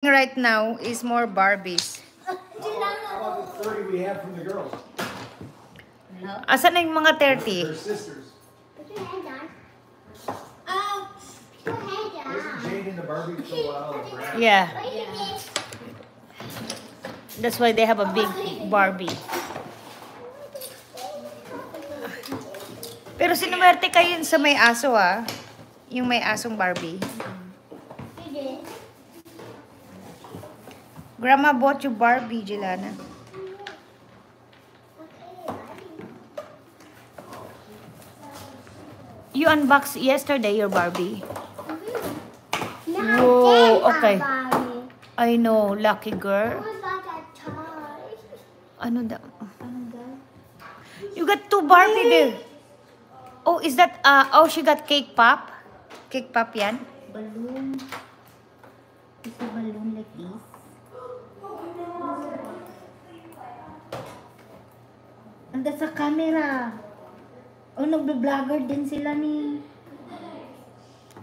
Right now is more Barbies. How about the 30 we have from the girls? Asan na yung mga 30? They're sisters. Put your hand down. Oh, put your hand down. Wasn't Jane in the Barbie for a while? Or Brad? Yeah. What is this? That's why they have a big Barbie. Pero sinumerte kayo sa may aso ah. Yung may asong Barbie. You did. Grandma bought you Barbie, Jelana. You unboxed yesterday your Barbie. Now Whoa, there's okay. a Barbie. I know, lucky girl. Oh, like a toy. Ano da? You got two Barbie there. Oh, is that, oh, she got cake pop? Cake pop yan? Balloon. It's a balloon like this. Anda sa camera. Oh, nagbe-vlogger din sila ni.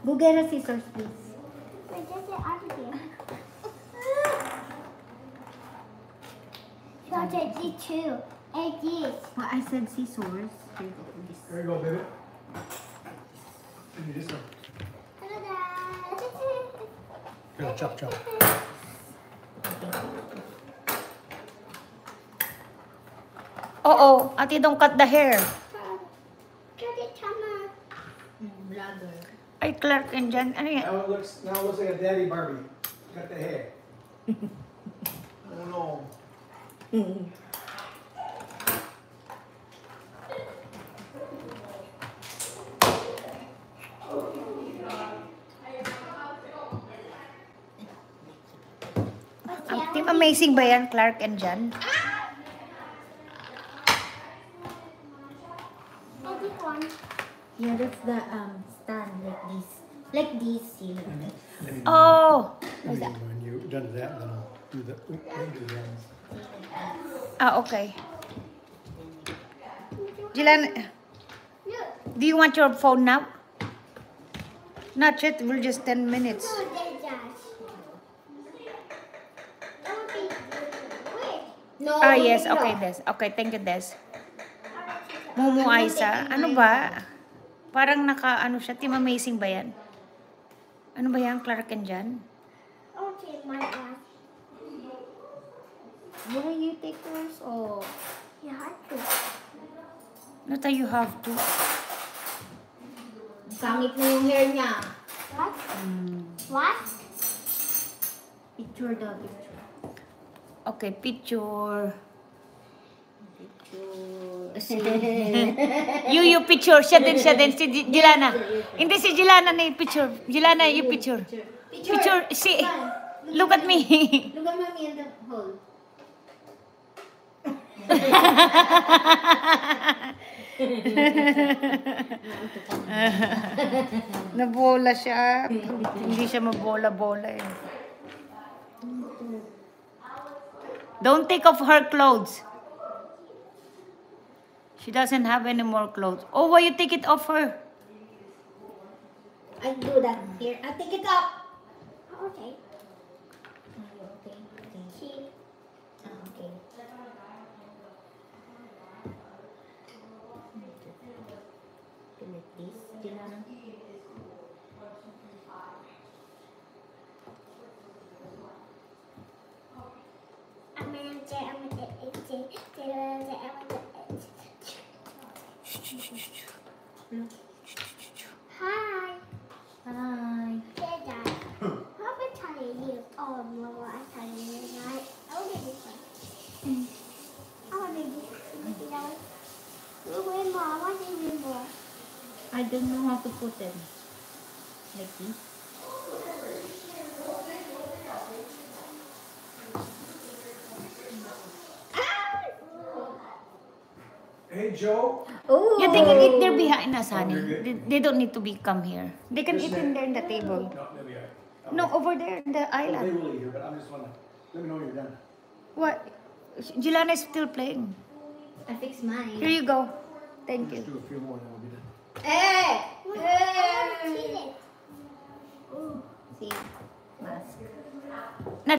Go get a scissors, please. Wait, just it out of here. So I take these two. And these. Oh, I said scissors. Here, go for this. There you go, baby. Give me this one. Here, chop, chop. Oh, ate, don't cut the hair. Vlogger. Ay, Clark and Jan. Ano yan? Now it looks like a daddy Barbie. Got the hair. Oh no. Team Amazing ba yan, Clark and Jan? Yeah, that's the stand like this. Like this, see. Oh! When you've done that, then I'll do the ones. Ah, okay. Jelana, do you want your phone now? Not yet, we're just 10 minutes. No, Ah, yes, okay, Des. Okay, thank you, Des. Mumu Aisa, ano ba? Parang ano siya, Team Amazing ba yan? Ano ba yan, Clark and Jan? I'll take my ass. Why you take yours off? You have to. Not that you have to. Pangit na yung hair niya. What? What? Picture daw, picture. Okay, picture. You picture. Siya din. Si Jelana. Hindi si Jelana na yung picture. Jelana, you picture. Picture. See, look at me. Look at mommy in the hole. Nabola siya. Hindi siya mabola-bola eh. Don't take off her clothes. She doesn't have any more clothes. Oh, why you take it off her? I do that here. I take it up. Okay. Okay. See. Okay. Like this, Jelana. Hi. Hi. Hey, Dad. How about telling you? Oh, Mama, I'm telling you tonight. I want to do this one. I want to do this one. Wait, Mom, what do you mean more? I don't know how to put them. Like this. Hey, Joe. Oh. You think eat there behind us, honey. They don't need to come here. They can eat in there in the table. No, there we are. No, over there in the They island. will eat here, but I'm just wanna let me know when you're done. What? Jelana is still playing. I fixed mine. Here you go. Thank Just you. do a few more, and then we'll be done. Hey! I want to see it. See, mask.